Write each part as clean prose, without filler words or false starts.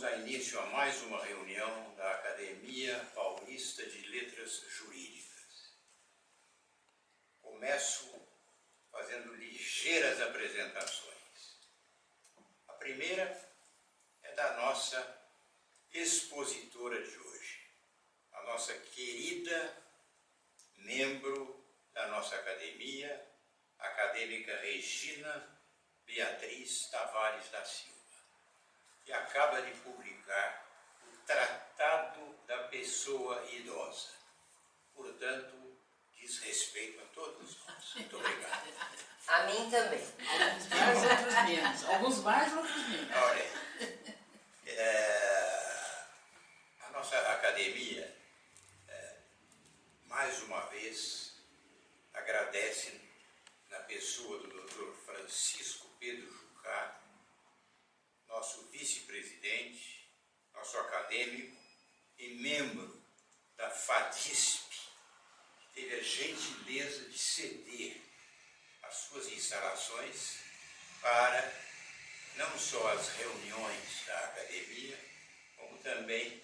dar início a mais uma reunião da Academia Paulista de Letras Jurídicas. Começo fazendo ligeiras apresentações. A primeira é da nossa expositora de hoje, a nossa querida membro da nossa academia, a acadêmica Regina Beatriz Tavares da Silva, que acaba de publicar o Tratado da Pessoa Idosa. Portanto, diz respeito a todos nós. Muito obrigado. A mim também. Alguns mais, outros menos. Alguns mais, outros menos. Olha, a nossa academia, mais uma vez, agradece na pessoa do Dr. Francisco Pedro Jucá, nosso vice-presidente, nosso acadêmico e membro da FADISP, que teve a gentileza de ceder as suas instalações para não só as reuniões da academia, como também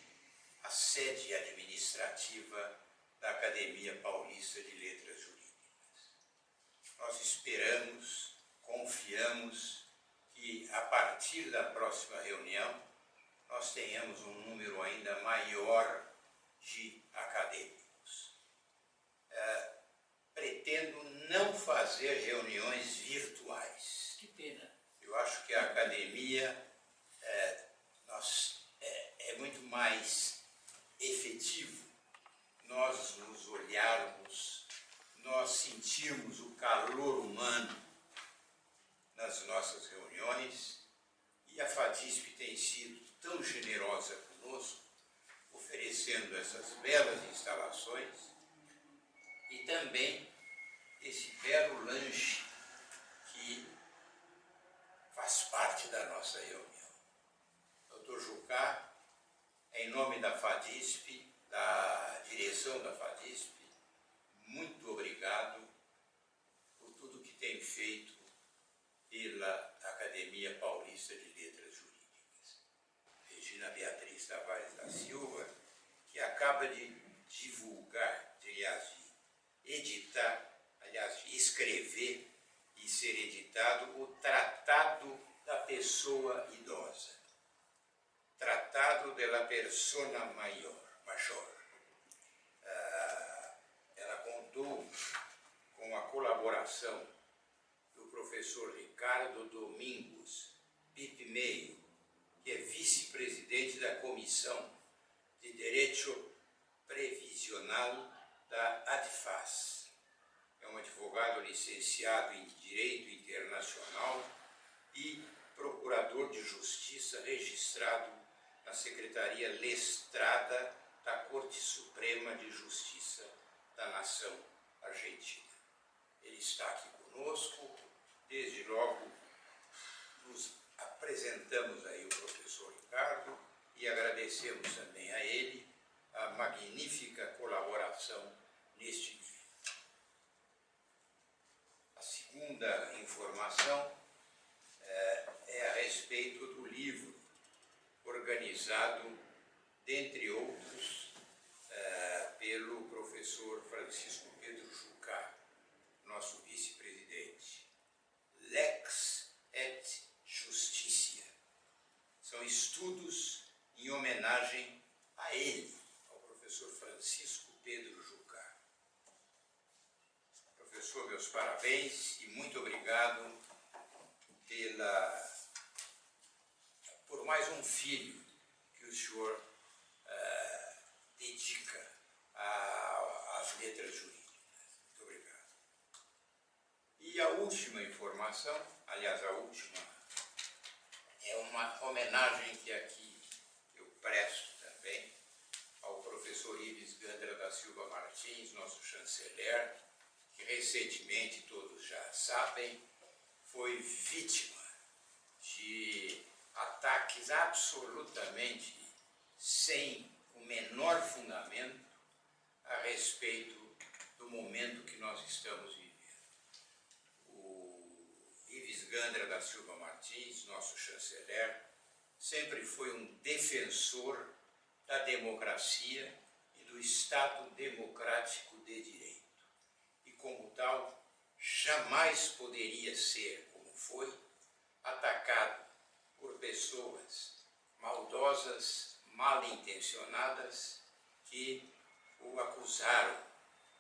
a sede administrativa da Academia Paulista de Letras Jurídicas. Nós esperamos, confiamos que a partir da próxima reunião nós tenhamos um número ainda maior de acadêmicos. Pretendo não fazer reuniões virtuais. Que pena. Eu acho que a academia é muito mais efetivo nós nos olharmos, nós sentirmos o calor humano nas nossas reuniões, e a FADISP tem sido tão generosa conosco, oferecendo essas belas instalações e também esse belo lanche que faz parte da nossa reunião. Dr. Jucá, em nome da FADISP, da direção da FADISP, muito obrigado por tudo que tem feito pela Academia Paulista de Letras Jurídicas. Regina Beatriz Tavares da Silva, que acaba de divulgar, de escrever e ser editado o Tratado da Pessoa Idosa. Tratado de la Persona Major. Ela contou com a colaboração do professor Ricardo Domingos Pipe Meio, que é vice-presidente da Comissão de Direito Previsional da ADFAS. É um advogado licenciado em Direito Internacional e procurador de Justiça registrado na Secretaria Lestrada da Corte Suprema de Justiça da Nação Argentina. Ele está aqui conosco, desde logo nos apresentamos aí o professor Ricardo e agradecemos também a ele a magnífica colaboração neste dia. A segunda informação é a respeito do livro organizado, dentre outros, pelo professor Francisco Pedro Jucá, nosso vice-presidente. Lex et Justitia. São estudos em homenagem a ele, ao professor Francisco Pedro Jucá. Professor, meus parabéns e muito obrigado por mais um filho que o senhor dedica às letras jurídicas. Muito obrigado. E a última informação, aliás, a última, é uma homenagem que aqui eu presto também ao professor Ives Gandra da Silva Martins, nosso chanceler, que recentemente, todos já sabem, foi vítima de ataques absolutamente sem o menor fundamento a respeito do momento que nós estamos vivendo. O Ives Gandra da Silva Martins, nosso chanceler, sempre foi um defensor da democracia e do Estado democrático de direito. E como tal, jamais poderia ser, como foi, atacado por pessoas maldosas, mal intencionadas, que o acusaram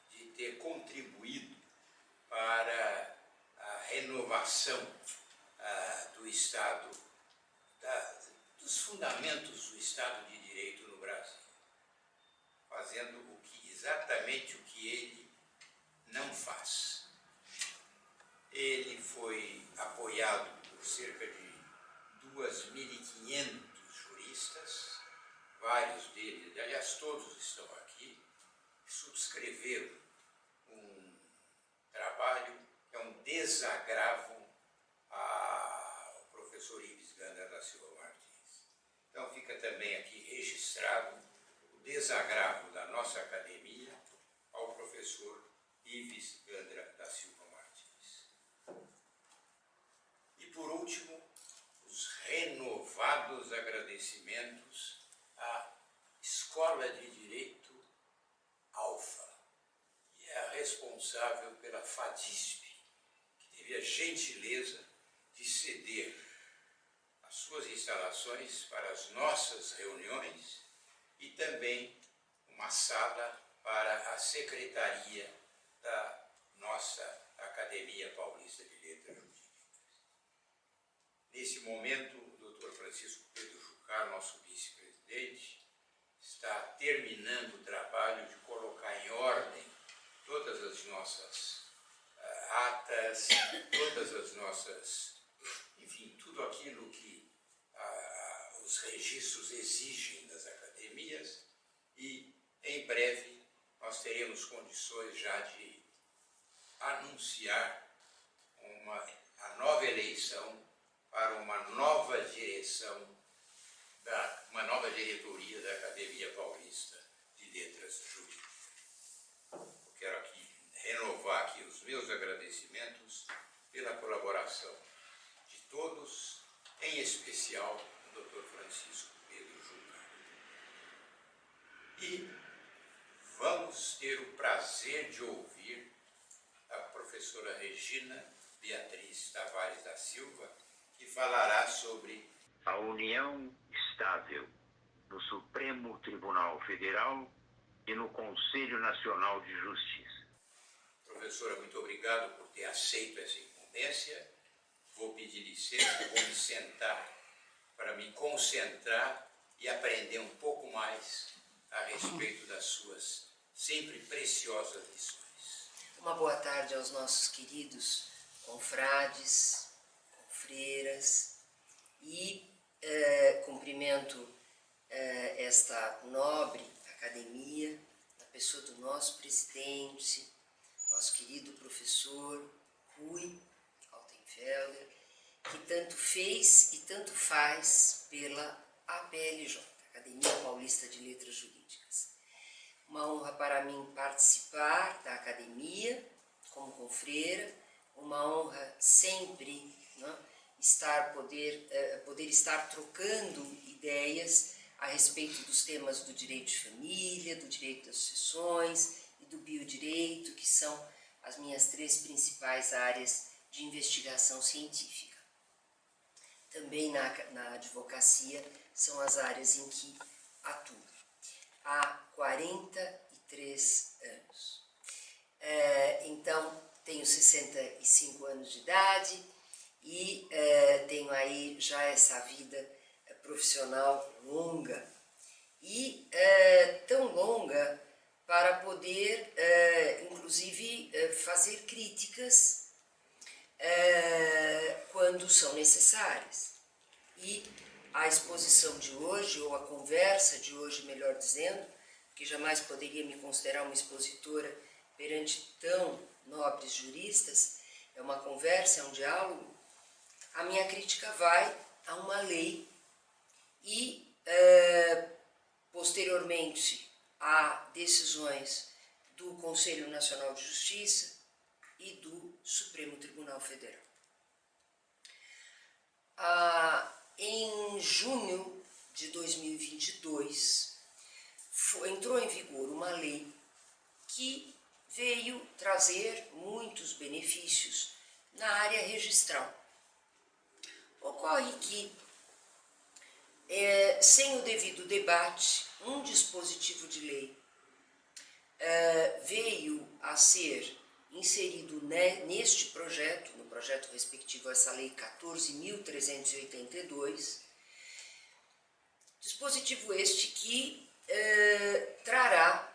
de ter contribuído para a renovação do Estado, dos fundamentos do Estado de Direito no Brasil, fazendo exatamente o que ele não faz. Ele foi apoiado por cerca de 2.500 juristas, vários deles, aliás todos estão aqui, subscreveram um trabalho que é um desagravo ao professor Ives Gandra da Silva Martins. Então fica também aqui registrado o desagravo da nossa academia ao professor Ives Gandra da Silva Martins. E por último, os renovados agradecimentos à Escola de Direito Alfa, que é a responsável pela FADISP, que teve a gentileza de ceder as suas instalações para as nossas reuniões e também uma sala para a secretaria da nossa Academia Paulista de Letras Jurídicas. Nesse momento, o Dr. Francisco Pedro Jucá, nosso vice-presidente, está terminando o trabalho de colocar em ordem todas as nossas atas, todas as nossas, enfim, tudo aquilo que os registros exigem das academias, e em breve nós teremos condições já de anunciar a nova eleição para uma nova direção, uma nova diretoria da Academia Paulista de Letras Jurídicas. Eu quero aqui renovar aqui os meus agradecimentos pela colaboração de todos, em especial do Dr. Francisco Pedro Jucá. E vamos ter o prazer de ouvir a professora Regina Beatriz Tavares da Silva, que falará sobre a união estável no Supremo Tribunal Federal e no Conselho Nacional de Justiça. Professora, muito obrigado por ter aceito essa incumbência. Vou pedir licença, vou me sentar para me concentrar e aprender um pouco mais a respeito das suas sempre preciosas lições. Uma boa tarde aos nossos queridos confrades, confreiras, e cumprimento esta nobre academia, na pessoa do nosso presidente, nosso querido professor Rui Altenfelder, que tanto fez e tanto faz pela APLJ, Academia Paulista de Letras Jurídicas. Uma honra para mim participar da academia como confreira, uma honra sempre, né, poder estar trocando ideias a respeito dos temas do direito de família, do direito das sucessões e do biodireito, que são as minhas três principais áreas de investigação científica. Também na advocacia são as áreas em que atuo há 43 anos. Então, tenho 65 anos de idade e tenho aí já essa vida profissional longa, e tão longa para poder, inclusive, fazer críticas quando são necessárias. E a exposição de hoje, ou a conversa de hoje, melhor dizendo, que jamais poderia me considerar uma expositora perante tão nobres juristas, é uma conversa, é um diálogo. A minha crítica vai a uma lei e, posteriormente, a decisões do Conselho Nacional de Justiça e do Supremo Tribunal Federal. Em junho de 2022, entrou em vigor uma lei que veio trazer muitos benefícios na área registral. Ocorre que, sem o devido debate, um dispositivo de lei veio a ser inserido neste projeto, no projeto respectivo a essa lei 14.382, dispositivo este que trará,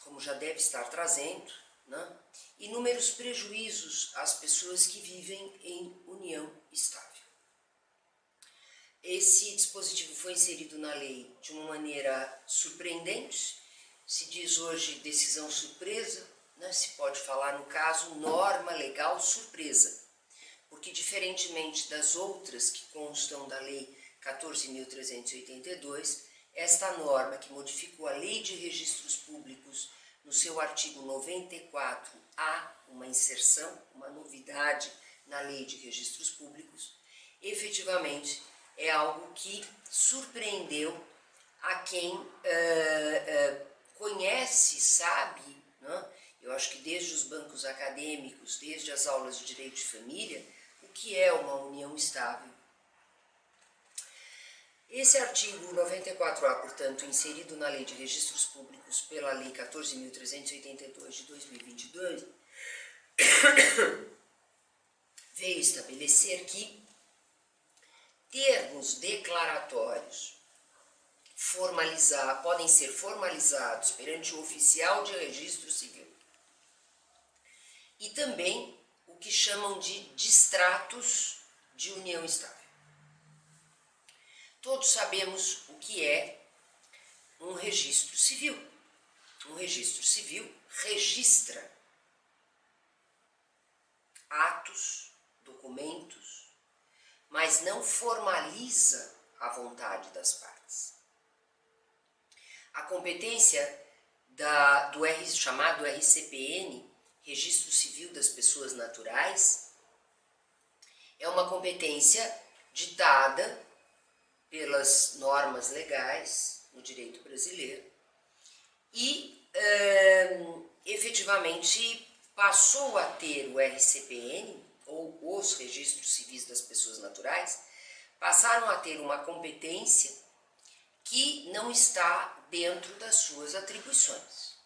como já deve estar trazendo, né, inúmeros prejuízos às pessoas que vivem em união estável. Esse dispositivo foi inserido na lei de uma maneira surpreendente, se diz hoje decisão surpresa, né, se pode falar no caso norma legal surpresa, porque diferentemente das outras que constam da lei 14.382, esta norma que modificou a Lei de Registros Públicos no seu artigo 94A, uma inserção, uma novidade na Lei de Registros Públicos, efetivamente é algo que surpreendeu a quem conhece, sabe, né? Eu acho que desde os bancos acadêmicos, desde as aulas de Direito de Família, o que é uma união estável. Esse artigo 94A, portanto, inserido na Lei de Registros Públicos pela Lei 14.382 de 2022, veio estabelecer que termos declaratórios podem ser formalizados perante o oficial de registro civil e também o que chamam de distratos de união estável. Todos sabemos o que é um registro civil. Um registro civil registra atos, documentos, mas não formaliza a vontade das partes. A competência do chamado RCPN, Registro Civil das Pessoas Naturais, é uma competência ditada pelas normas legais no direito brasileiro e efetivamente passou a ter o RCPN, ou os registros civis das pessoas naturais, passaram a ter uma competência que não está dentro das suas atribuições.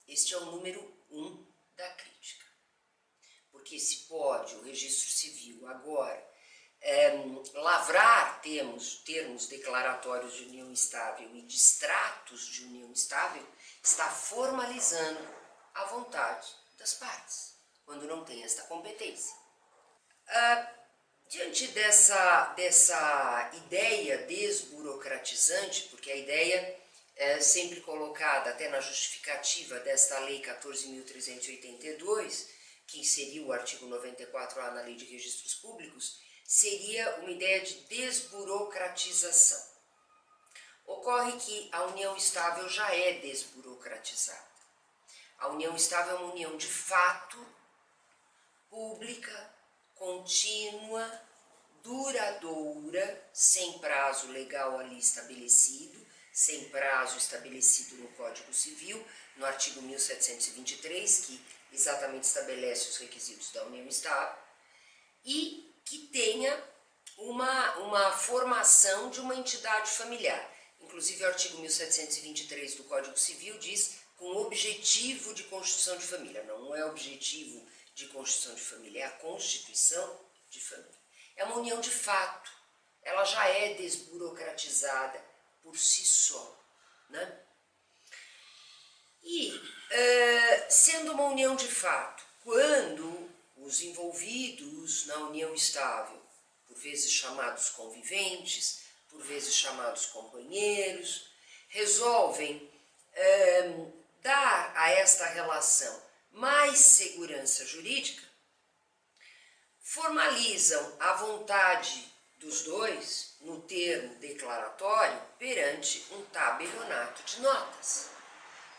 Este é o número 1 da crítica. Porque se pode o registro civil agora lavrar termos declaratórios de união estável e distratos de união estável, está formalizando a vontade das partes, quando não tem esta competência. Diante dessa ideia desburocratizante, porque a ideia é sempre colocada até na justificativa desta Lei 14.382, que inseriu o artigo 94A na Lei de Registros Públicos, seria uma ideia de desburocratização. Ocorre que a união estável já é desburocratizada. A união estável é uma união de fato, pública, contínua, duradoura, sem prazo legal ali estabelecido, sem prazo estabelecido no Código Civil, no artigo 1723, que exatamente estabelece os requisitos da união estável, e que tenha uma formação de uma entidade familiar. Inclusive o artigo 1723 do Código Civil diz com objetivo de constituição de família. Não é objetivo de constituição de família, é a constituição de família. É uma união de fato, ela já é desburocratizada por si só, né? E, sendo uma união de fato, quando os envolvidos na união estável, por vezes chamados conviventes, por vezes chamados companheiros, resolvem dar a esta relação mais segurança jurídica, formalizam a vontade dos dois no termo declaratório perante um tabelionato de notas.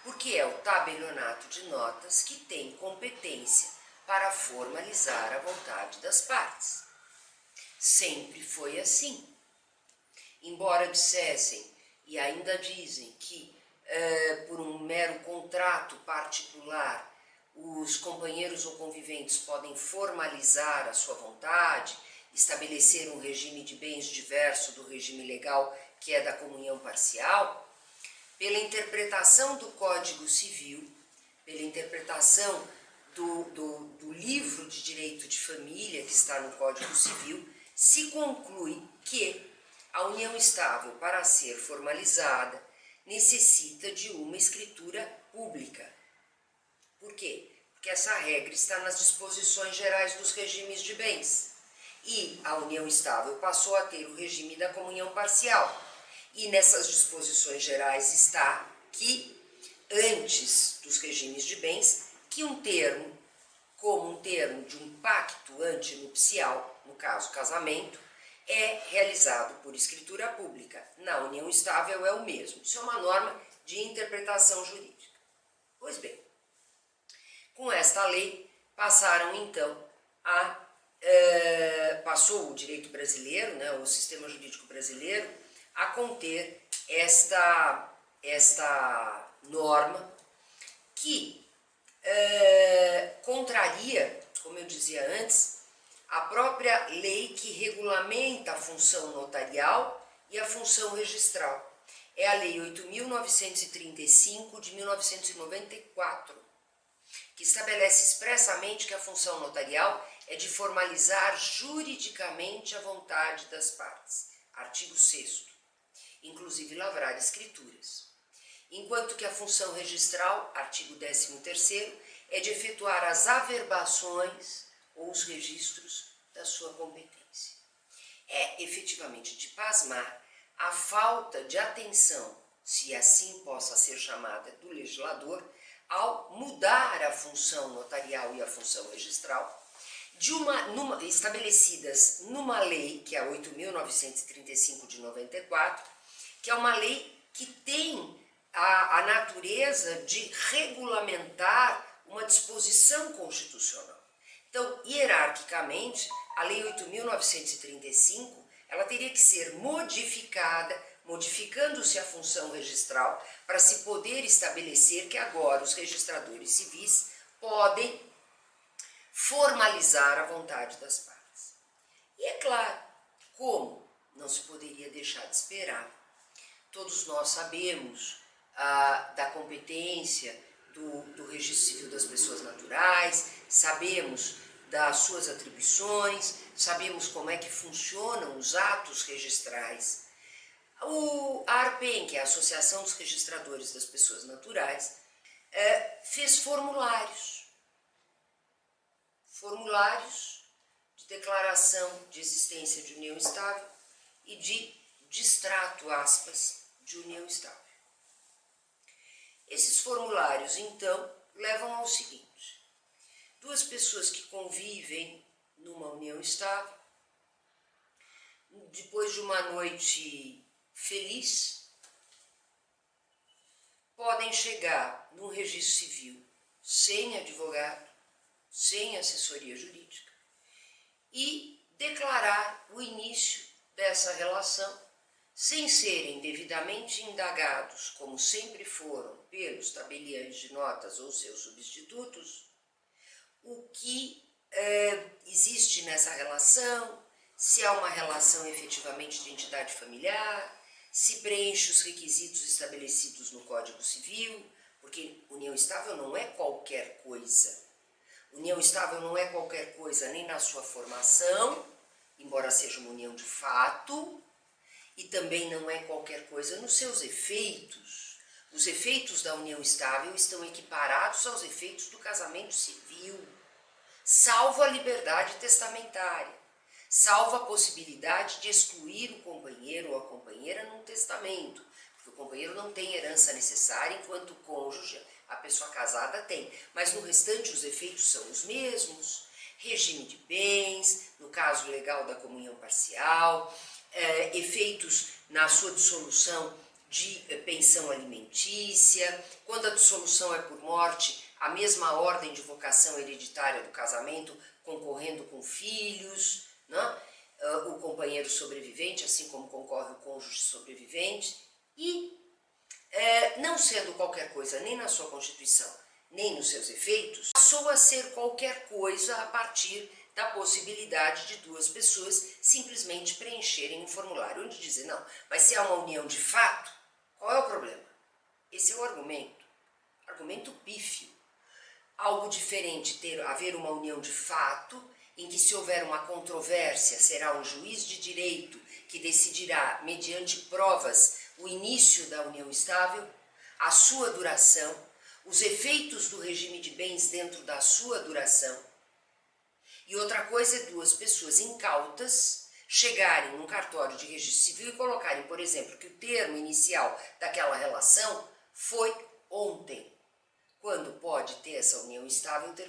Porque é o tabelionato de notas que tem competência para formalizar a vontade das partes. Sempre foi assim. embora dissessem e ainda dizem que por um mero contrato particular os companheiros ou conviventes podem formalizar a sua vontade, estabelecer um regime de bens diverso do regime legal que é da comunhão parcial, pela interpretação do Código Civil, pela interpretação do livro de direito de família que está no Código Civil, se conclui que a união estável, para ser formalizada, necessita de uma escritura pública. Por quê? Porque essa regra está nas disposições gerais dos regimes de bens. E a união estável passou a ter o regime da comunhão parcial. E nessas disposições gerais está que, antes dos regimes de bens, que um termo, como um termo de um pacto antinupcial, no caso casamento, é realizado por escritura pública. Na união estável é o mesmo. Isso é uma norma de interpretação jurídica. Pois bem, com esta lei passaram então passou o direito brasileiro, né, o sistema jurídico brasileiro, a conter esta norma que contraria, como eu dizia antes, a própria lei que regulamenta a função notarial e a função registral. É a Lei 8.935 de 1994, que estabelece expressamente que a função notarial é de formalizar juridicamente a vontade das partes. Artigo 6º. Inclusive lavrar escrituras. Enquanto que a função registral, artigo 13º, é de efetuar as averbações ou os registros da sua competência. É efetivamente de pasmar a falta de atenção, se assim possa ser chamada, do legislador, ao mudar a função notarial e a função registral, estabelecidas numa lei, que é a 8.935 de 94, que é uma lei que tem a natureza de regulamentar uma disposição constitucional. Então, hierarquicamente, a Lei 8.935, ela teria que ser modificada, modificando-se a função registral, para se poder estabelecer que agora os registradores civis podem formalizar a vontade das partes. E é claro, como não se poderia deixar de esperar, todos nós sabemos da competência do Registro Civil das Pessoas Naturais, sabemos das suas atribuições, sabemos como é que funcionam os atos registrais. A ARPEN, que é a Associação dos Registradores das Pessoas Naturais, fez formulários de declaração de existência de união estável e de distrato, aspas, de união estável. Esses formulários, então, levam ao seguinte: duas pessoas que convivem numa união estável, depois de uma noite feliz, podem chegar num registro civil sem advogado, sem assessoria jurídica, e declarar o início dessa relação, sem serem devidamente indagados, como sempre foram, pelos tabeliães de notas ou seus substitutos, o que existe nessa relação, se há uma relação efetivamente de entidade familiar, se preenche os requisitos estabelecidos no Código Civil, porque união estável não é qualquer coisa. União estável não é qualquer coisa nem na sua formação, embora seja uma união de fato, e também não é qualquer coisa nos seus efeitos. Os efeitos da união estável estão equiparados aos efeitos do casamento civil, salvo a liberdade testamentária, salvo a possibilidade de excluir o companheiro ou a companheira num testamento, porque o companheiro não tem herança necessária, enquanto o cônjuge, a pessoa casada, tem. Mas no restante os efeitos são os mesmos: regime de bens, no caso legal da comunhão parcial, efeitos na sua dissolução de pensão alimentícia, quando a dissolução é por morte, a mesma ordem de vocação hereditária do casamento concorrendo com filhos, né? O companheiro companheiro sobrevivente, assim como concorre o cônjuge sobrevivente, e não sendo qualquer coisa nem na sua Constituição, nem nos seus efeitos, passou a ser qualquer coisa a partir da possibilidade de duas pessoas simplesmente preencherem um formulário, onde dizem, não, mas se há uma união de fato, qual é o problema? Esse é o argumento pífio. Algo diferente haver uma união de fato, em que se houver uma controvérsia, será um juiz de direito que decidirá, mediante provas, o início da união estável, a sua duração, os efeitos do regime de bens dentro da sua duração. E outra coisa é duas pessoas incautas chegarem num cartório de registro civil e colocarem, por exemplo, que o termo inicial daquela relação foi ontem, quando pode ter essa união estável ter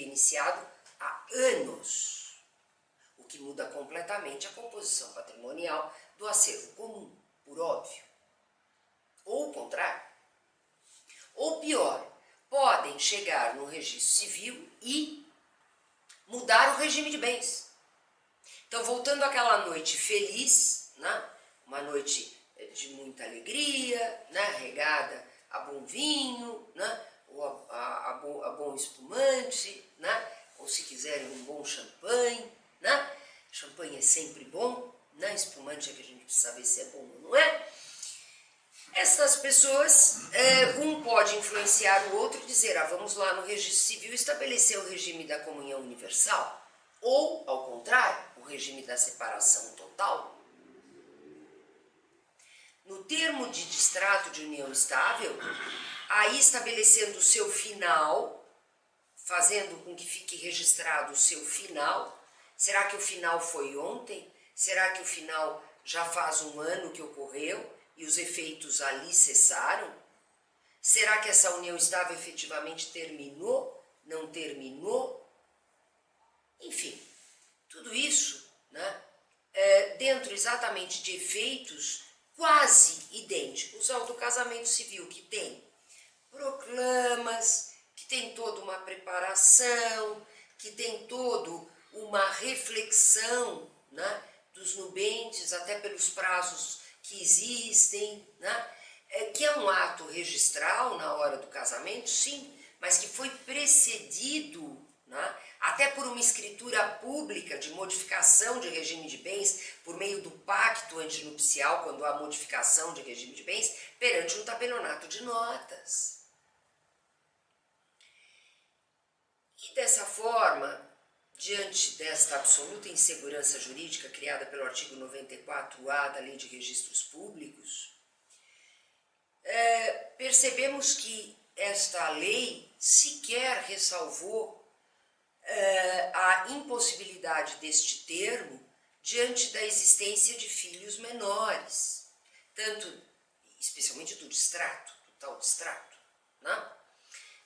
iniciado há anos, o que muda completamente a composição patrimonial do acervo comum, por óbvio. Ou o contrário. Ou pior, podem chegar no registro civil e mudar o regime de bens. Então, voltando àquela noite feliz, né? Uma noite de muita alegria, né? Regada a bom vinho, né? Ou a bom espumante, né? Ou se quiserem um bom champanhe, né? Champanhe é sempre bom, né? Espumante é que a gente precisa saber se é bom ou não é. Essas pessoas, um pode influenciar o outro e dizer, vamos lá no registro civil estabelecer o regime da comunhão universal, ou, ao contrário, o regime da separação total. No termo de distrato de união estável, aí estabelecendo o seu final, fazendo com que fique registrado o seu final. Será que o final foi ontem? Será que o final já faz um ano que ocorreu e os efeitos ali cessaram? Será que essa união estável efetivamente terminou? Não terminou? Enfim, tudo isso, né, dentro exatamente de efeitos quase idênticos ao do casamento civil, que tem proclamas, que tem toda uma preparação, que tem toda uma reflexão, né, dos nubentes, até pelos prazos que existem, né, que é um ato registral na hora do casamento, sim, mas que foi precedido, né, até por uma escritura pública de modificação de regime de bens por meio do pacto antinupcial, quando há modificação de regime de bens, perante um tabelionato de notas. E dessa forma, diante desta absoluta insegurança jurídica criada pelo artigo 94A da Lei de Registros Públicos, percebemos que esta lei sequer ressalvou a impossibilidade deste termo diante da existência de filhos menores, especialmente do distrato, do tal distrato, né?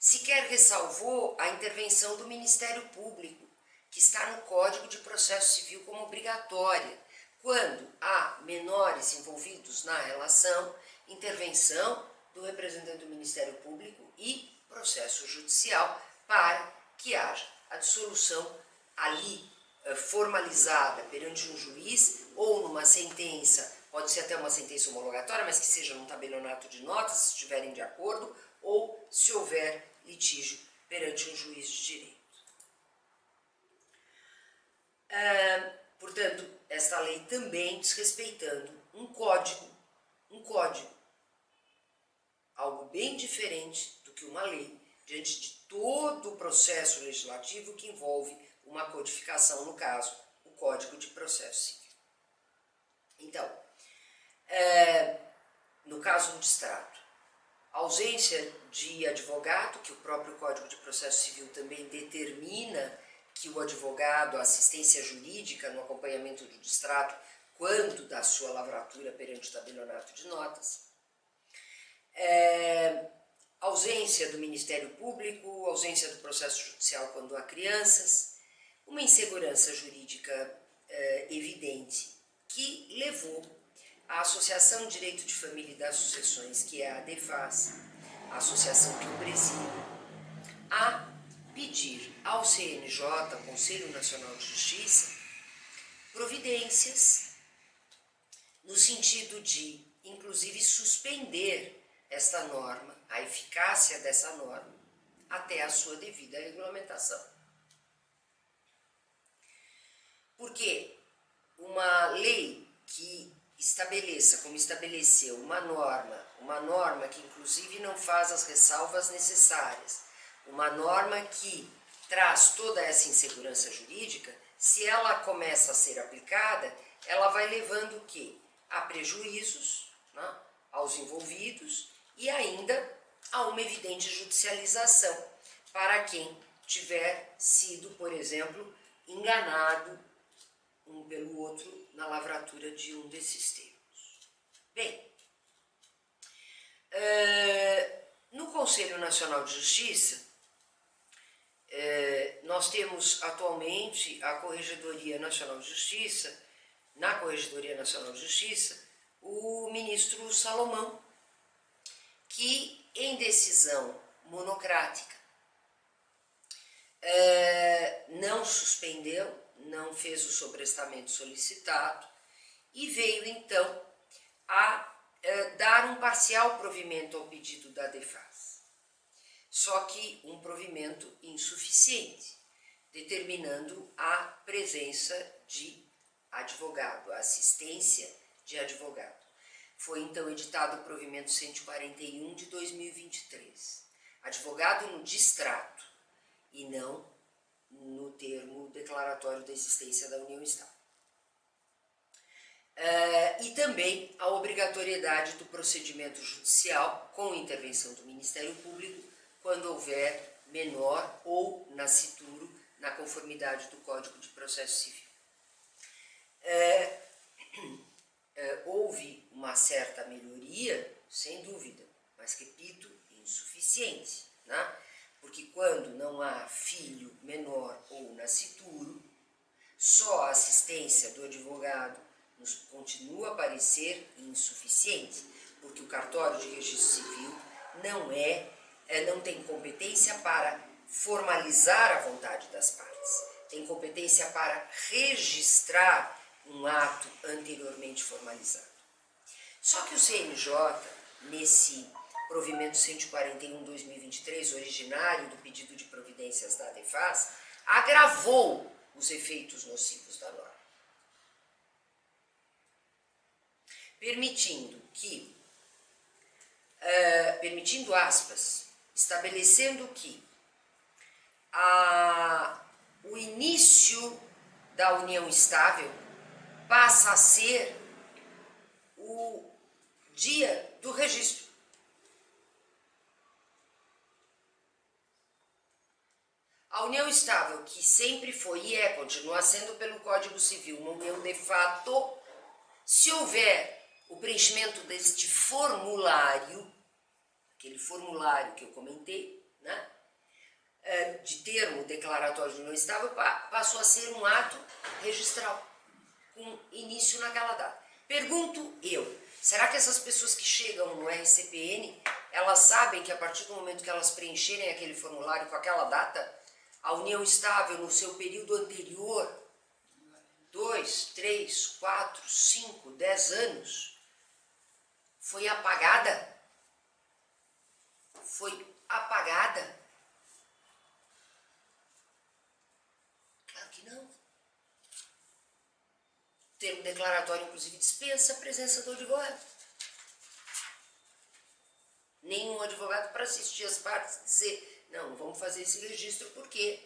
Sequer ressalvou a intervenção do Ministério Público, que está no Código de Processo Civil como obrigatória, quando há menores envolvidos na relação, intervenção do representante do Ministério Público e processo judicial para que haja a dissolução ali formalizada perante um juiz ou numa sentença, pode ser até uma sentença homologatória, mas que seja num tabelionato de notas, se estiverem de acordo, ou se houver litígio perante um juiz de direito. Portanto, esta lei também desrespeitando um código, algo bem diferente do que uma lei, diante de todo o processo legislativo que envolve uma codificação, no caso, o Código de Processo Civil. Então, no caso do distrato, ausência de advogado, que o próprio Código de Processo Civil também determina que o advogado, a assistência jurídica no acompanhamento do distrato, quando da sua lavratura perante o tabelionato de notas, ausência do Ministério Público, ausência do processo judicial quando há crianças, uma insegurança jurídica evidente que levou a Associação de Direito de Família e das Sucessões, que é a ADEFAS, a associação que eu presido, a pedir ao CNJ, Conselho Nacional de Justiça, providências no sentido de, inclusive, suspender esta norma, a eficácia dessa norma, até a sua devida regulamentação. Porque uma lei que estabeleça, como estabeleceu, uma norma que inclusive não faz as ressalvas necessárias, uma norma que traz toda essa insegurança jurídica, se ela começa a ser aplicada, ela vai levando o quê? A prejuízos, né, aos envolvidos e ainda a uma evidente judicialização para quem tiver sido, por exemplo, enganado um pelo outro na lavratura de um desses termos. Bem, no Conselho Nacional de Justiça, nós temos atualmente a Corregedoria Nacional de Justiça, na Corregedoria Nacional de Justiça, o ministro Salomão, que em decisão monocrática não suspendeu, não fez o sobrestamento solicitado e veio então a dar um parcial provimento ao pedido da DEFAS. Só que um provimento insuficiente, determinando a presença de advogado, a assistência de advogado. Foi então editado o provimento 141 de 2023. Advogado no distrato e não no termo declaratório da existência da união estável. E também a obrigatoriedade do procedimento judicial com intervenção do Ministério Público quando houver menor ou nascituro na conformidade do Código de Processo Civil. Houve uma certa melhoria, sem dúvida, mas, repito, insuficiente, né? Porque quando não há filho menor ou nascituro, só a assistência do advogado nos continua a parecer insuficiente, porque o cartório de registro civil não tem competência para formalizar a vontade das partes, tem competência para registrar um ato anteriormente formalizado. Só que o CNJ, nesse provimento 141/2023, originário do pedido de providências da DEFAS, agravou os efeitos nocivos da norma, permitindo aspas, estabelecendo que o início da união estável passa a ser o dia do registro. A união estável, que sempre foi e continua sendo pelo Código Civil uma união de fato, se houver o preenchimento deste formulário, aquele formulário que eu comentei, né, de termo declaratório de união estável, passou a ser um ato registral, com início naquela data. Pergunto eu, será que essas pessoas que chegam no RCPN, elas sabem que a partir do momento que elas preencherem aquele formulário com aquela data, a união estável no seu período anterior, 2, 3, 4, 5, 10 anos, foi apagada? Foi apagada? Claro que não. O termo declaratório, inclusive, dispensa a presença do advogado. Nenhum advogado para assistir as partes e dizer, não vamos fazer esse registro porque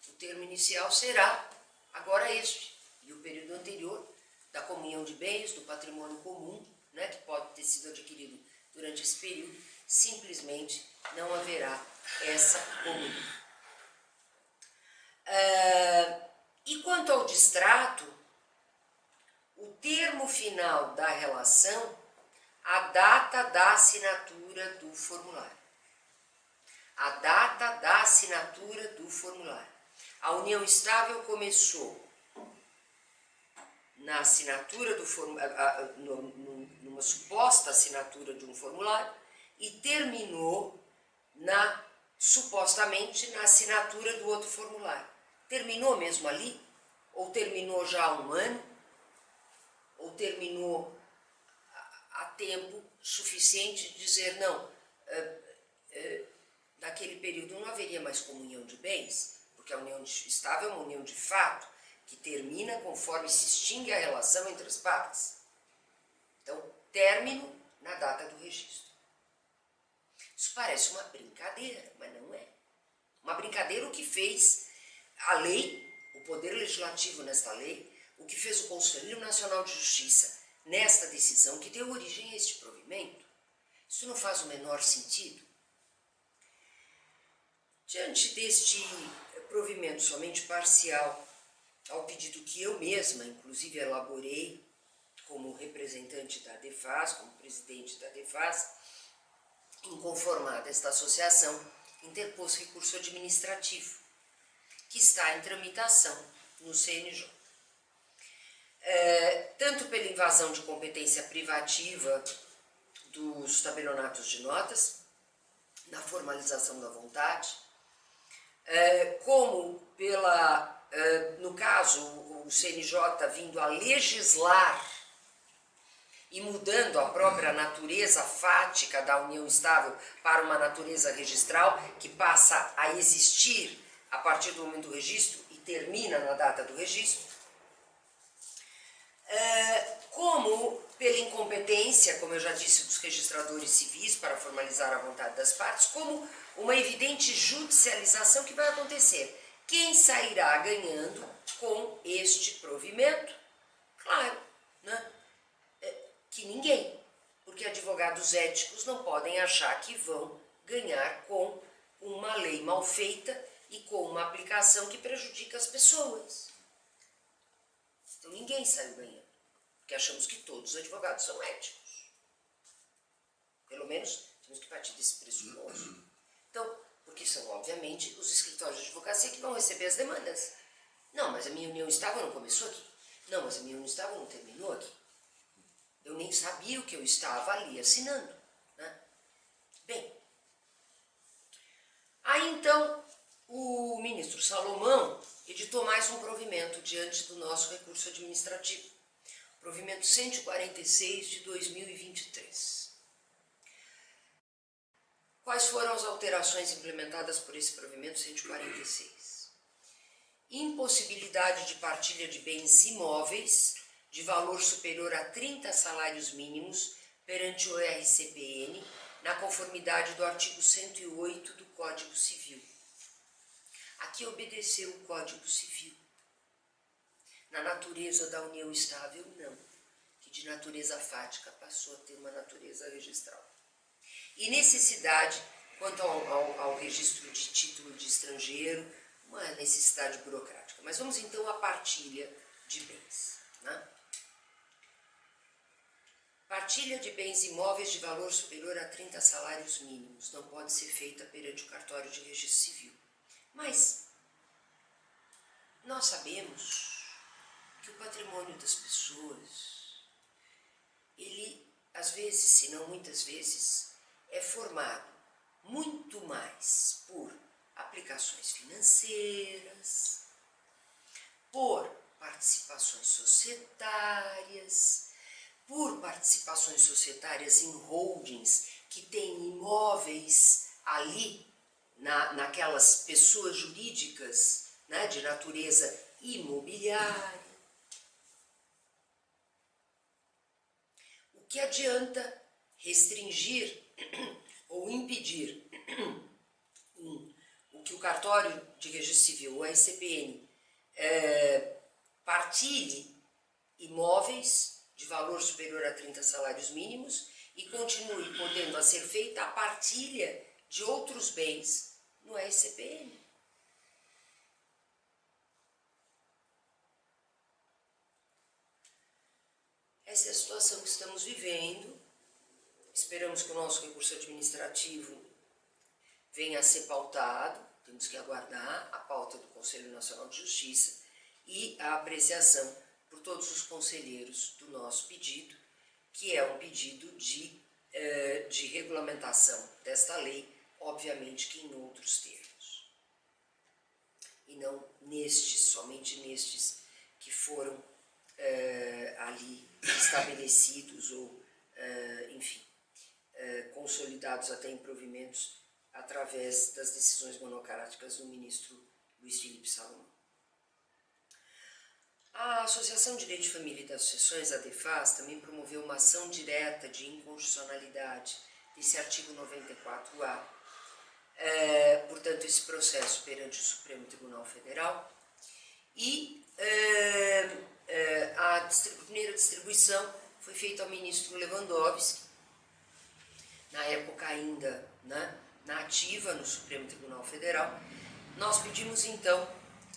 o termo inicial será agora este. E o período anterior da comunhão de bens, do patrimônio comum, né, que pode ter sido adquirido durante esse período, simplesmente não haverá essa comunhão. E quanto ao distrato, o termo final da relação, a data da assinatura do formulário. A data da assinatura do formulário. A união estável começou na assinatura do formulário, numa suposta assinatura de um formulário e terminou supostamente na assinatura do outro formulário. Terminou mesmo ali? Ou terminou terminou já há um ano? Ou terminou a tempo suficiente de dizer, não, naquele período não haveria mais comunhão de bens, porque a união estável é uma união de fato, que termina conforme se extingue a relação entre as partes. Então, término na data do registro. Isso parece uma brincadeira, mas não é. Uma brincadeira o que fez a lei, o Poder Legislativo nesta lei, o que fez o Conselho Nacional de Justiça nesta decisão que deu origem a este provimento. Isso não faz o menor sentido. Diante deste provimento somente parcial, ao pedido que eu mesma, inclusive, elaborei como representante da DEFAS, como presidente da DEFAS, inconformada esta associação, interpôs recurso administrativo, que está em tramitação no CNJ. Tanto pela invasão de competência privativa dos tabelionatos de notas, na formalização da vontade, como pela, no caso, o CNJ vindo a legislar e mudando a própria natureza fática da união estável para uma natureza registral que passa a existir a partir do momento do registro e termina na data do registro, como pela incompetência, como eu já disse, dos registradores civis para formalizar a vontade das partes, como uma evidente judicialização que vai acontecer. Quem sairá ganhando com este provimento? Claro, né? Que ninguém, porque advogados éticos não podem achar que vão ganhar com uma lei mal feita e com uma aplicação que prejudica as pessoas. Então ninguém saiu ganhando, porque achamos que todos os advogados são éticos. Pelo menos temos que partir desse pressuposto. Então, porque são obviamente os escritórios de advocacia que vão receber as demandas. Não, mas a minha união estável não começou aqui. Não, mas a minha união estável não terminou aqui. Eu nem sabia o que eu estava ali assinando, né? Bem, aí então o ministro Salomão editou mais um provimento diante do nosso recurso administrativo, provimento 146 de 2023. Quais foram as alterações implementadas por esse provimento 146? Impossibilidade de partilha de bens imóveis de valor superior a 30 salários mínimos perante o RCPN, na conformidade do artigo 108 do Código Civil. Aqui obedeceu o Código Civil. Na natureza da união estável, não, que de natureza fática passou a ter uma natureza registral. E necessidade, quanto ao registro de título de estrangeiro, uma necessidade burocrática. Mas vamos então à partilha de bens, né? Partilha de bens imóveis de valor superior a 30 salários mínimos não pode ser feita perante o cartório de registro civil. Mas nós sabemos que o patrimônio das pessoas, ele, às vezes, se não muitas vezes, é formado muito mais por aplicações financeiras, por participações societárias, por participações societárias em holdings que têm imóveis ali, naquelas pessoas jurídicas, né, de natureza imobiliária. O que adianta restringir ou impedir o que o cartório de registro civil, o RCPN, partilhe imóveis de valor superior a 30 salários mínimos e continue podendo ser feita a partilha de outros bens no RCPN. Essa é a situação que estamos vivendo. Esperamos que o nosso recurso administrativo venha a ser pautado. Temos que aguardar a pauta do Conselho Nacional de Justiça e a apreciação por todos os conselheiros do nosso pedido, que é um pedido de regulamentação desta lei, obviamente que em outros termos. E não nestes, somente nestes que foram estabelecidos ou, enfim, consolidados até em provimentos através das decisões monocráticas do ministro Luiz Felipe Salomão. A Associação de Direito de Família e das Sucessões, a DEFAS, também promoveu uma ação direta de inconstitucionalidade desse artigo 94A, portanto, esse processo perante o Supremo Tribunal Federal, e a primeira distribuição foi feita ao ministro Lewandowski, na época ainda, né, na ativa no Supremo Tribunal Federal. Nós pedimos então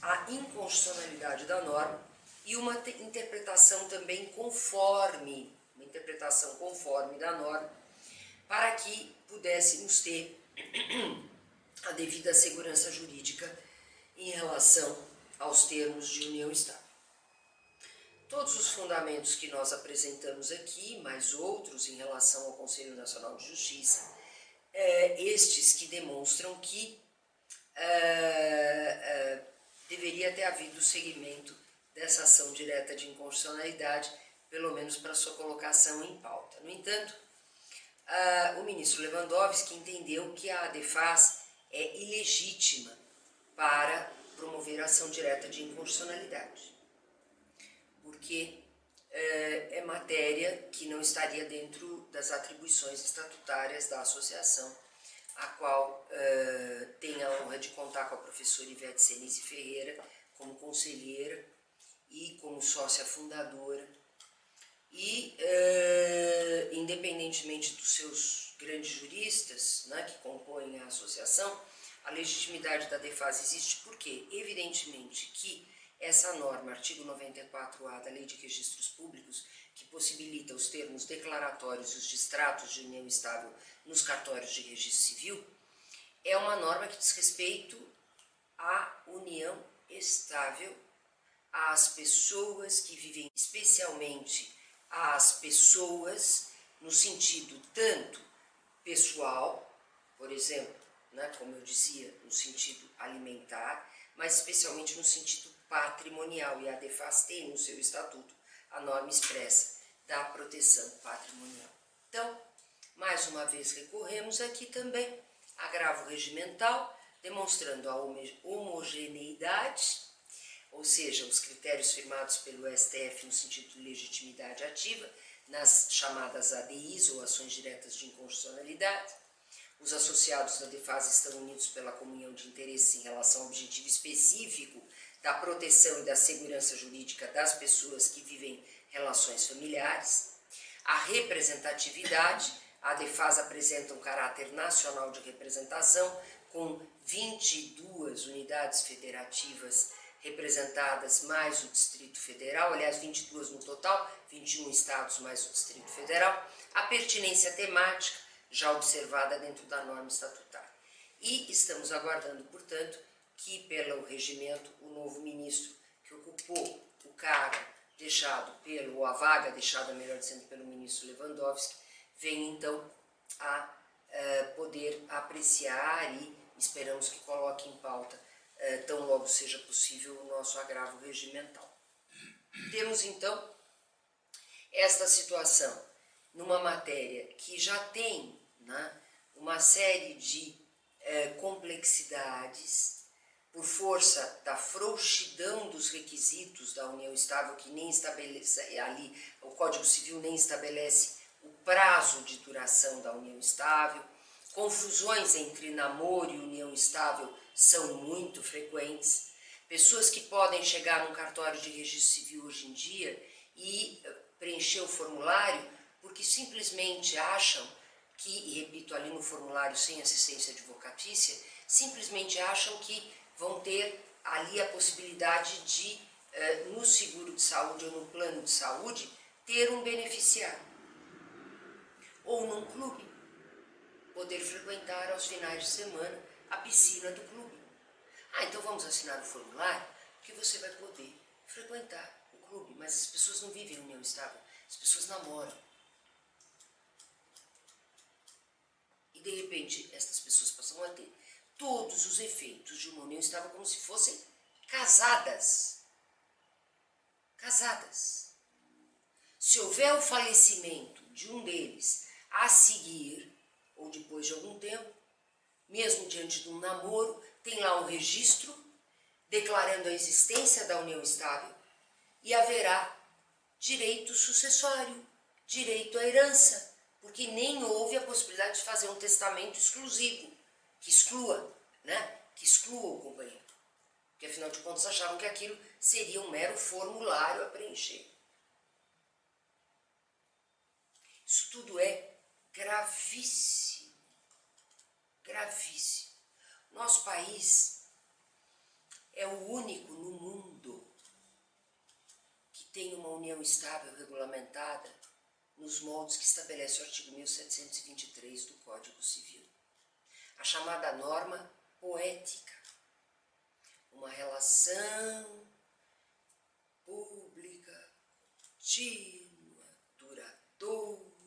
a inconstitucionalidade da norma e uma interpretação também conforme, da norma, para que pudéssemos ter a devida segurança jurídica em relação aos termos de união estável. Todos os fundamentos que nós apresentamos aqui, mais outros em relação ao Conselho Nacional de Justiça, estes que demonstram que deveria ter havido seguimento dessa ação direta de inconstitucionalidade, pelo menos para sua colocação em pauta. No entanto, o ministro Lewandowski entendeu que a DEFAS é ilegítima para promover a ação direta de inconstitucionalidade, porque é matéria que não estaria dentro das atribuições estatutárias da associação, a qual tem a honra de contar com a professora Ivete Senise Ferreira como conselheira e como sócia fundadora. E, independentemente dos seus grandes juristas, né, que compõem a associação, a legitimidade da DEFAS existe porque, evidentemente, que essa norma, artigo 94A da Lei de Registros Públicos, que possibilita os termos declaratórios e os distratos de união estável nos cartórios de registro civil, é uma norma que diz respeito à união estável, às pessoas que vivem, especialmente às pessoas no sentido tanto pessoal, por exemplo, né, como eu dizia, no sentido alimentar, mas especialmente no sentido patrimonial, e a DEFAS tem no seu estatuto a norma expressa da proteção patrimonial. Então, mais uma vez recorremos aqui também agravo regimental, demonstrando a homogeneidade, ou seja, os critérios firmados pelo STF no sentido de legitimidade ativa, nas chamadas ADIs, ou ações diretas de inconstitucionalidade. Os associados da DEFAS estão unidos pela comunhão de interesses em relação ao objetivo específico da proteção e da segurança jurídica das pessoas que vivem relações familiares. A representatividade, a DEFAS apresenta um caráter nacional de representação, com 22 unidades federativas representadas, mais o Distrito Federal, aliás, 22 no total, 21 estados mais o Distrito Federal. A pertinência temática, já observada dentro da norma estatutária. E estamos aguardando, portanto, que pelo regimento o novo ministro que ocupou o cargo deixado ou a vaga deixada, melhor dizendo, pelo ministro Lewandowski, venha então a poder apreciar e esperamos que coloque em pauta, tão logo seja possível, o nosso agravo regimental. Temos então esta situação numa matéria que já tem, né, uma série de complexidades por força da frouxidão dos requisitos da união estável, que nem estabelece ali, o Código Civil nem estabelece o prazo de duração da união estável. Confusões entre namoro e união estável são muito frequentes. Pessoas que podem chegar num cartório de registro civil hoje em dia e preencher o formulário porque simplesmente acham que, e repito ali no formulário sem assistência advocatícia, simplesmente acham que vão ter ali a possibilidade de, no seguro de saúde ou no plano de saúde, ter um beneficiário. Ou num clube, poder frequentar aos finais de semana a piscina do clube. Então vamos assinar o formulário, porque você vai poder frequentar o clube, mas as pessoas não vivem em união estável, as pessoas namoram. E de repente, estas pessoas passam a ter todos os efeitos de uma união estável como se fossem casadas. Casadas. Se houver o falecimento de um deles a seguir, ou depois de algum tempo, mesmo diante de um namoro, tem lá um registro declarando a existência da união estável e haverá direito sucessório, direito à herança, porque nem houve a possibilidade de fazer um testamento exclusivo, que exclua, né? Que exclua o companheiro. Porque afinal de contas achavam que aquilo seria um mero formulário a preencher. Isso tudo é gravíssimo, gravíssimo. Nosso país é o único no mundo que tem uma união estável regulamentada nos moldes que estabelece o artigo 1723 do Código Civil. A chamada norma poética, uma relação pública, contínua, duradoura,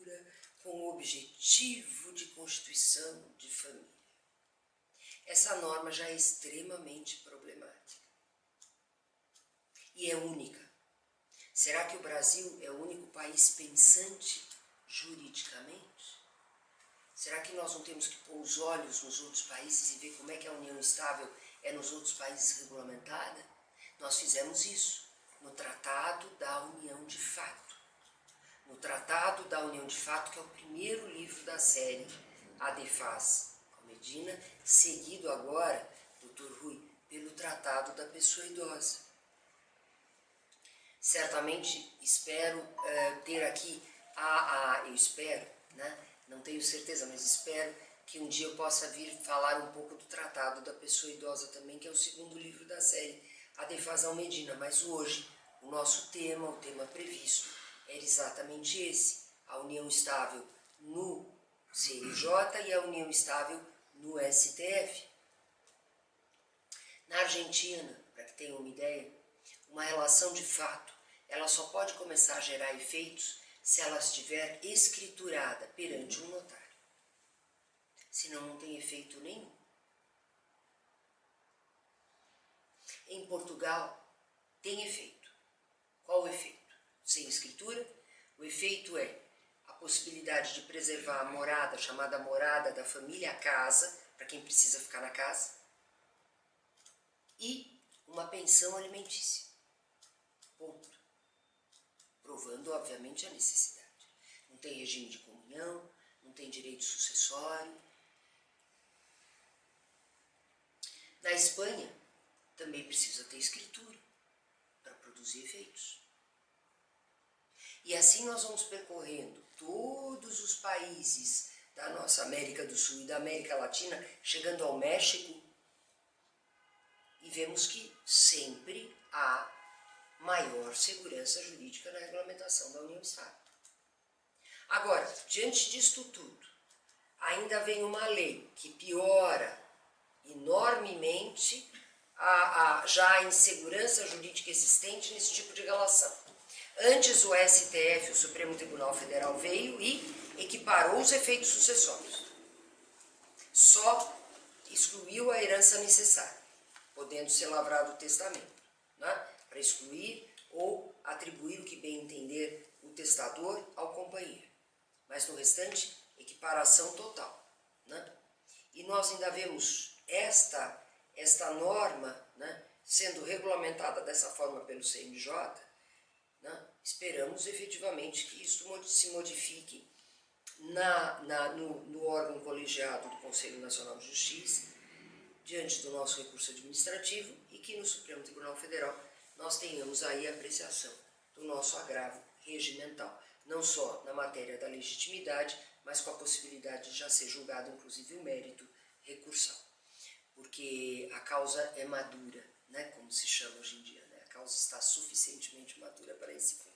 com o objetivo de constituição de família. Essa norma já é extremamente problemática e é única. Será que o Brasil é o único país pensante juridicamente? Será que nós não temos que pôr os olhos nos outros países e ver como é que a união estável é nos outros países regulamentada? Nós fizemos isso no Tratado da União de Fato. No Tratado da União de Fato, que é o primeiro livro da série Adefaz Almedina, seguido agora, Dr. Rui, pelo Tratado da Pessoa Idosa. Certamente espero ter aqui eu espero, né? Não tenho certeza, mas espero que um dia eu possa vir falar um pouco do Tratado da Pessoa Idosa também, que é o segundo livro da série Adefaz Almedina. Mas hoje o nosso tema, o tema previsto, era exatamente esse: a união estável no CNJ e a união estável no STF. Na Argentina, para que tenham uma ideia, uma relação de fato, ela só pode começar a gerar efeitos se ela estiver escriturada perante um notário. Senão não tem efeito nenhum. Em Portugal, tem efeito. Qual o efeito? Sem escritura, o efeito é a possibilidade de preservar a morada, chamada morada da família, a casa, para quem precisa ficar na casa, e uma pensão alimentícia. Ponto. Provando, obviamente, a necessidade. Não tem regime de comunhão, não tem direito sucessório. Na Espanha, também precisa ter escritura para produzir efeitos. E assim nós vamos percorrendo todos os países da nossa América do Sul e da América Latina, chegando ao México, e vemos que sempre há maior segurança jurídica na regulamentação da união estável. Agora, diante disto tudo, ainda vem uma lei que piora enormemente já a insegurança jurídica existente nesse tipo de relação. Antes o STF, o Supremo Tribunal Federal, veio e equiparou os efeitos sucessórios. Só excluiu a herança necessária, podendo ser lavrado o testamento, né? Para excluir ou atribuir o que bem entender o testador ao companheiro. Mas no restante, equiparação total, né? E nós ainda vemos esta norma, né, sendo regulamentada dessa forma pelo CNJ, né? Esperamos efetivamente que isso se modifique no órgão colegiado do Conselho Nacional de Justiça, diante do nosso recurso administrativo, e que no Supremo Tribunal Federal nós tenhamos aí a apreciação do nosso agravo regimental, não só na matéria da legitimidade, mas com a possibilidade de já ser julgado, inclusive, o mérito recursal. Porque a causa é madura, né, como se chama hoje em dia, né? A causa está suficientemente madura para esse fim.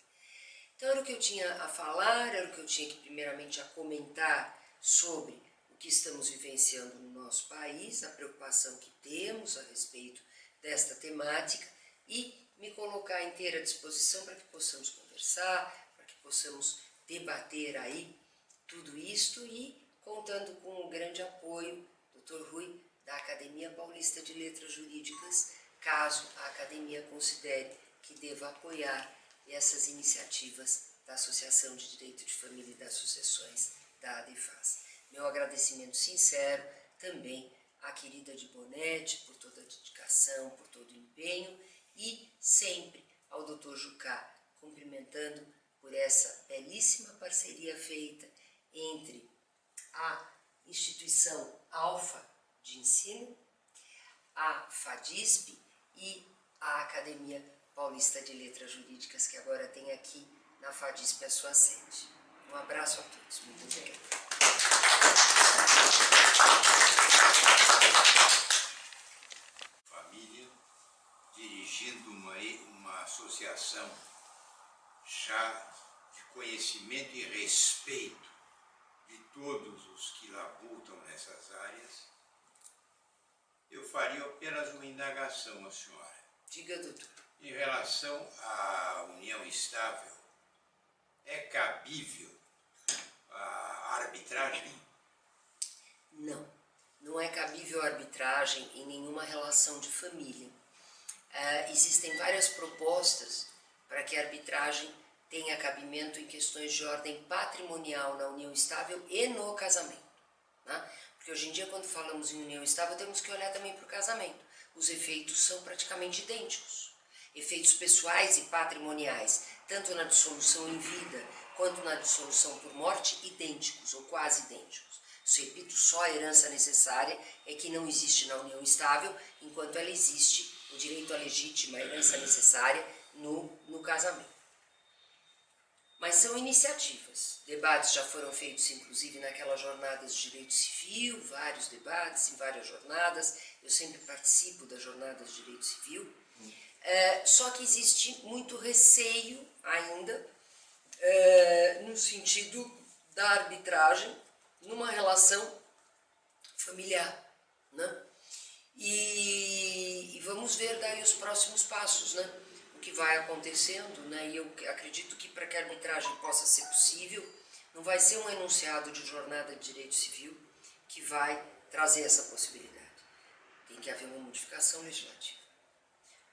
Então era o que eu tinha a falar, era o que eu tinha que primeiramente a comentar sobre o que estamos vivenciando no nosso país, a preocupação que temos a respeito desta temática, e me colocar à inteira disposição para que possamos conversar, para que possamos debater aí tudo isto, e contando com o grande apoio, Dr. Rui, da Academia Paulista de Letras Jurídicas, caso a Academia considere que deva apoiar essas iniciativas da Associação de Direito de Família e das Sucessões da ADEFAS. Meu agradecimento sincero também à querida de Bonetti por toda a dedicação, por todo o empenho e sempre ao Dr. Jucá, cumprimentando por essa belíssima parceria feita entre a instituição Alfa de Ensino, a FADISP e a Academia Paulista de Letras Jurídicas, que agora tem aqui na FADISP a sua sede. Um abraço a todos. Muito obrigada. Família, dirigindo uma associação já de conhecimento e respeito de todos os que labutam nessas áreas, eu faria apenas uma indagação à senhora. Diga, doutor. Em relação à união estável, é cabível a arbitragem? Não, não é cabível arbitragem em nenhuma relação de família. Existem várias propostas para que a arbitragem tenha cabimento em questões de ordem patrimonial na união estável e no casamento, né? Porque hoje em dia, quando falamos em união estável, temos que olhar também para o casamento. Os efeitos são praticamente idênticos. Efeitos pessoais e patrimoniais, tanto na dissolução em vida quanto na dissolução por morte, idênticos ou quase idênticos. Repito, só a herança necessária é que não existe na união estável, enquanto ela existe, o direito à legítima herança necessária no casamento. Mas são iniciativas. Debates já foram feitos, inclusive, naquelas jornadas de direito civil, vários debates em várias jornadas. Eu sempre participo das jornadas de direito civil. Só que existe muito receio ainda no sentido da arbitragem numa relação familiar, né? E vamos ver daí os próximos passos, né? O que vai acontecendo, né? E eu acredito que para que a arbitragem possa ser possível, não vai ser um enunciado de jornada de direito civil que vai trazer essa possibilidade. Tem que haver uma modificação legislativa.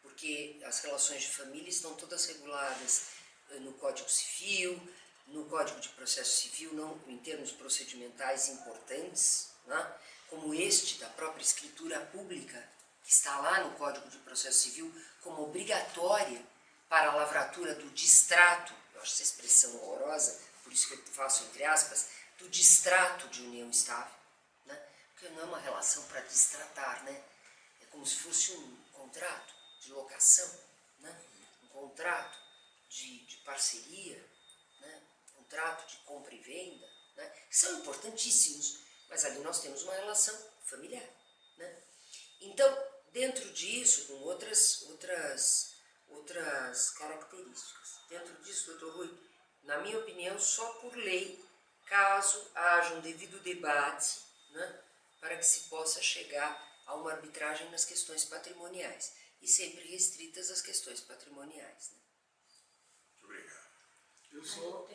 Porque as relações de família estão todas reguladas no Código Civil, no Código de Processo Civil, não em termos procedimentais importantes, né? Como este da própria escritura pública, que está lá no Código de Processo Civil como obrigatória para a lavratura do distrato, eu acho essa expressão horrorosa, por isso que eu faço entre aspas, do distrato de união estável, né? Porque não é uma relação para distratar, né? É como se fosse um contrato de locação, né? Um contrato de parceria, né? Um contrato de compra e venda, né? Que são importantíssimos, mas ali nós temos uma relação familiar, né? Então, dentro disso, com outras características, dentro disso, doutor Rui, na minha opinião, só por lei, caso haja um devido debate, né? Para que se possa chegar a uma arbitragem nas questões patrimoniais, e sempre restritas às questões patrimoniais, né? Muito obrigado. Eu sou...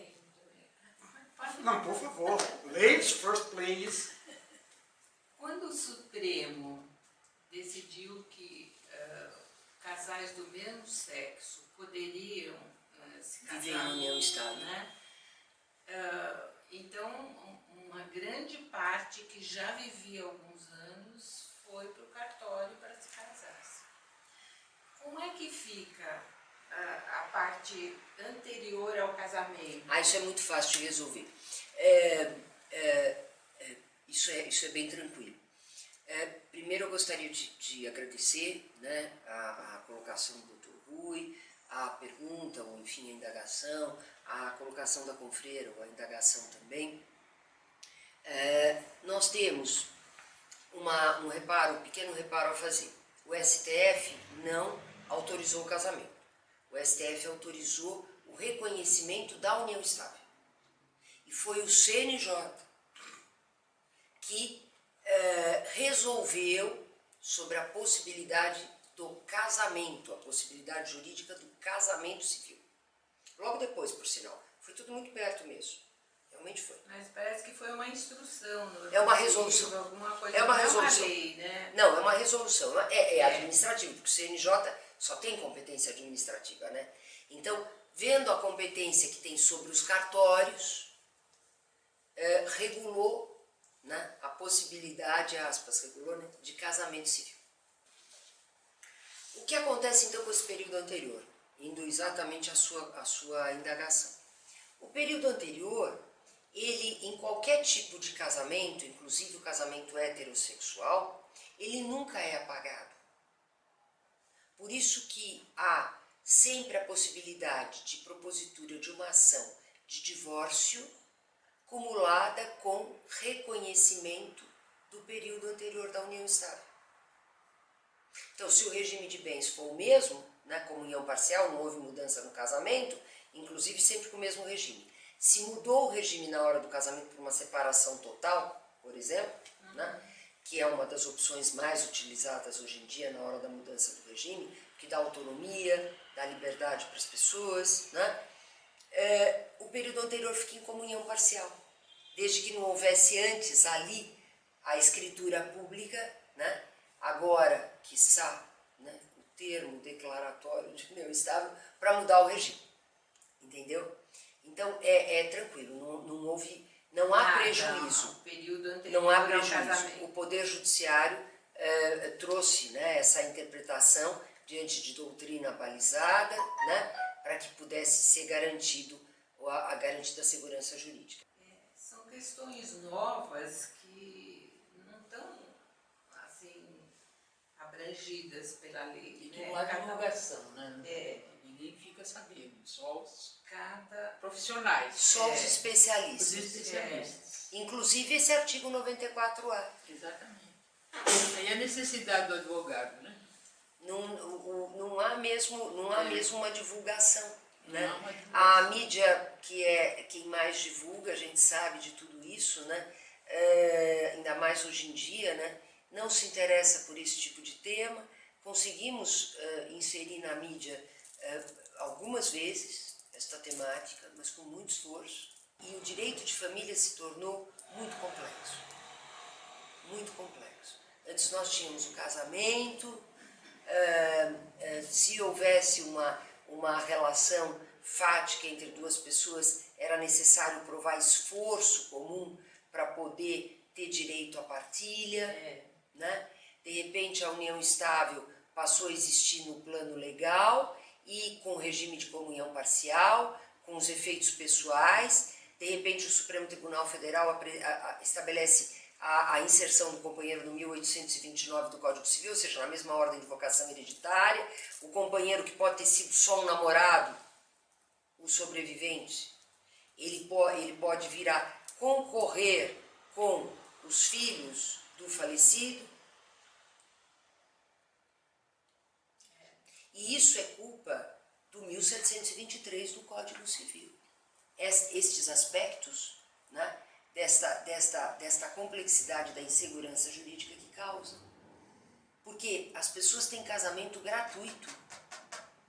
Não, por favor. Ladies first, please. Quando o Supremo decidiu que casais do mesmo sexo poderiam se casar, Viver em união estável, né? Então, uma grande parte que já vivia há alguns anos foi para o cartório para se casar. Como é que fica a parte anterior ao casamento? Isso é muito fácil de resolver. Isso é bem tranquilo. Primeiro eu gostaria de agradecer, né, a colocação do Dr. Rui, a pergunta, ou enfim, a indagação, a colocação da confreira, ou a indagação também. Nós temos um pequeno reparo a fazer. O STF não autorizou o casamento. O STF autorizou o reconhecimento da união estável. E foi o CNJ que resolveu sobre a possibilidade do casamento, a possibilidade jurídica do casamento civil. Logo depois, por sinal. Foi tudo muito perto mesmo. Realmente foi. Mas parece que foi uma instrução. É uma resolução. Alguma coisa, É uma não resolução. uma lei, né? Não, é uma resolução. É administrativo, porque o CNJ só tem competência administrativa, né? Então, vendo a competência que tem sobre os cartórios, regulou, né, a possibilidade, aspas, regulou, né, de casamento civil. O que acontece então com esse período anterior? Indo exatamente à sua indagação. O período anterior, ele, em qualquer tipo de casamento, inclusive o casamento heterossexual, ele nunca é apagado. Por isso que há sempre a possibilidade de propositura de uma ação de divórcio cumulada com reconhecimento do período anterior da união estável. Então, se o regime de bens for o mesmo, né, comunhão parcial, não houve mudança no casamento, inclusive sempre com o mesmo regime. Se mudou o regime na hora do casamento por uma separação total, por exemplo, né, que é uma das opções mais utilizadas hoje em dia na hora da mudança do regime, que dá autonomia, dá liberdade para as pessoas, né, o período anterior fica em comunhão parcial, desde que não houvesse antes ali a escritura pública, né, agora, quiçá, né, o termo declaratório de união estável para mudar o regime, entendeu? Então é tranquilo, não há prejuízo. O período anterior Não há ao prejuízo. casamento. O Poder Judiciário trouxe, né, essa interpretação diante de doutrina balizada, né, para que pudesse ser garantido a garantida segurança jurídica. São questões novas que não estão assim abrangidas pela lei. E que não há divulgação, né? É. Ninguém fica sabendo, só os Cada profissionais. Só os Os especialistas. especialistas. Inclusive esse artigo 94A. Exatamente. Aí a necessidade do advogado, né? Não há mesmo uma divulgação. Né? Não há uma divulgação. A mídia, que é quem mais divulga, a gente sabe de tudo isso, né? Ainda mais hoje em dia, né? Não se interessa por esse tipo de tema. Conseguimos inserir na mídia algumas vezes esta temática, mas com muito esforço. E o direito de família se tornou muito complexo. Muito complexo. Antes nós tínhamos o casamento, se houvesse uma relação fática entre duas pessoas, era necessário provar esforço comum para poder ter direito à partilha. Né? De repente a união estável passou a existir no plano legal e com regime de comunhão parcial, com os efeitos pessoais. De repente o Supremo Tribunal Federal estabelece a inserção do companheiro no 1829 do Código Civil, ou seja, na mesma ordem de vocação hereditária. O companheiro que pode ter sido só um namorado, o sobrevivente, ele pode vir a concorrer com os filhos do falecido. E isso é culpa do 1723 do Código Civil. Estes aspectos, né, desta complexidade da insegurança jurídica que causa. Porque as pessoas têm casamento gratuito.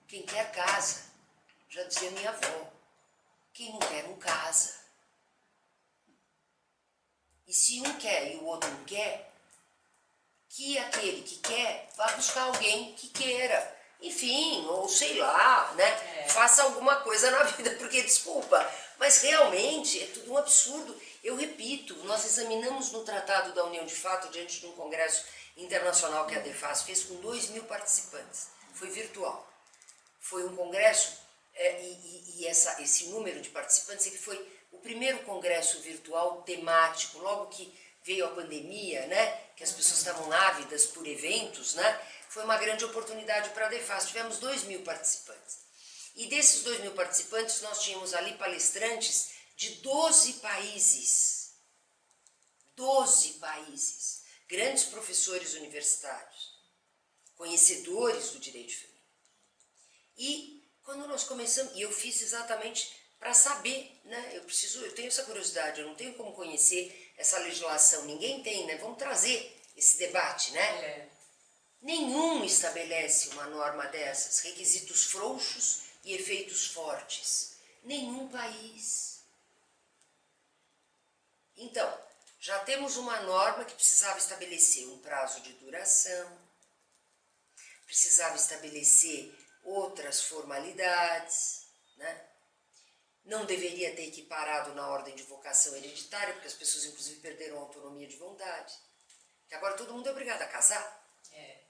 Quem quer casa, já dizia minha avó. Quem não quer, não casa. E se um quer e o outro não quer, que aquele que quer vá buscar alguém que queira. Enfim, ou sei lá, né? Faça alguma coisa na vida, porque desculpa, mas realmente é tudo um absurdo. Eu repito, nós examinamos no Tratado da União de Fato, diante de um congresso internacional que a DEFAS fez com 2.000 participantes. Foi virtual. Foi um congresso, esse número de participantes, ele foi o primeiro congresso virtual temático, logo que veio a pandemia, né? Que as pessoas estavam ávidas por eventos, né? Foi uma grande oportunidade para a DEFAS. Tivemos 2.000 participantes. E desses 2.000 participantes, nós tínhamos ali palestrantes de 12 países. 12 países. Grandes professores universitários, conhecedores do direito de família. E quando nós começamos, e eu fiz exatamente para saber, né? Eu tenho essa curiosidade, eu não tenho como conhecer essa legislação, ninguém tem, né? Vamos trazer esse debate, né? Nenhum estabelece uma norma dessas, requisitos frouxos e efeitos fortes. Nenhum país. Então, já temos uma norma que precisava estabelecer um prazo de duração, precisava estabelecer outras formalidades, né? Não deveria ter equiparado na ordem de vocação hereditária, porque as pessoas inclusive perderam a autonomia de vontade. Que agora todo mundo é obrigado a casar. É.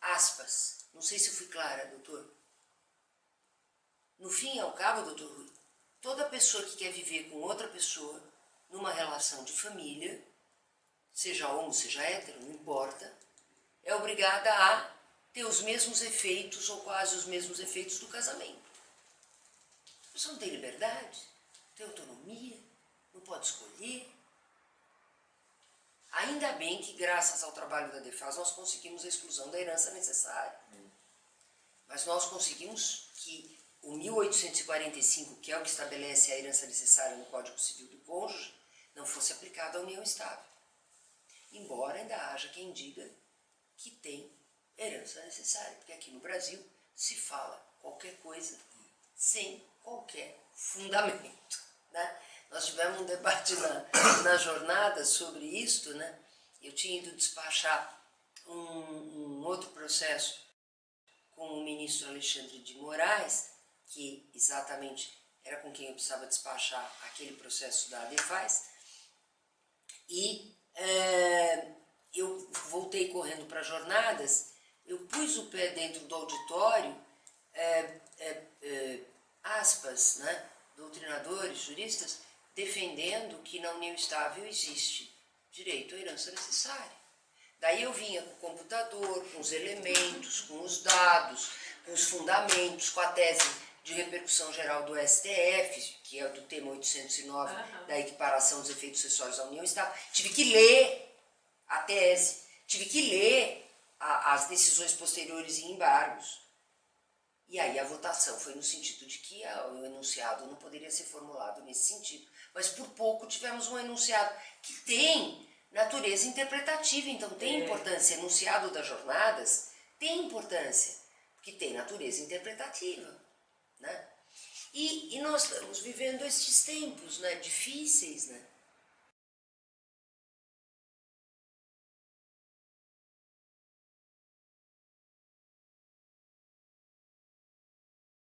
Aspas. Não sei se eu fui clara, doutor. No fim e ao cabo, doutor Rui, toda pessoa que quer viver com outra pessoa numa relação de família, seja homo, seja hétero, não importa, é obrigada a ter os mesmos efeitos ou quase os mesmos efeitos do casamento. A pessoa não tem liberdade, não tem autonomia, não pode escolher. Ainda bem que, graças ao trabalho da DEFAS, nós conseguimos a exclusão da herança necessária. Mas nós conseguimos que o 1845, que é o que estabelece a herança necessária no Código Civil do Cônjuge, não fosse aplicado à união estável. Embora ainda haja quem diga que tem herança necessária, porque aqui no Brasil se fala qualquer coisa sem qualquer fundamento, né? Nós tivemos um debate na jornada sobre isto, né? Eu tinha ido despachar um outro processo com o ministro Alexandre de Moraes, que exatamente era com quem eu precisava despachar aquele processo da ADEFAS, e eu voltei correndo para jornadas, eu pus o pé dentro do auditório, aspas, né, doutrinadores, juristas, defendendo que na união estável existe direito à herança necessária. Daí eu vinha com o computador, com os elementos, com os dados, com os fundamentos, com a tese de repercussão geral do STF, que é do tema 809, da equiparação dos efeitos sexuais à união estável. Tive que ler a tese, tive que ler as decisões posteriores e embargos. E aí a votação foi no sentido de que o enunciado não poderia ser formulado nesse sentido. Mas por pouco tivemos um enunciado que tem natureza interpretativa, então tem importância. Enunciado das jornadas tem importância, porque tem natureza interpretativa, né? E nós estamos vivendo estes tempos, né, difíceis, né?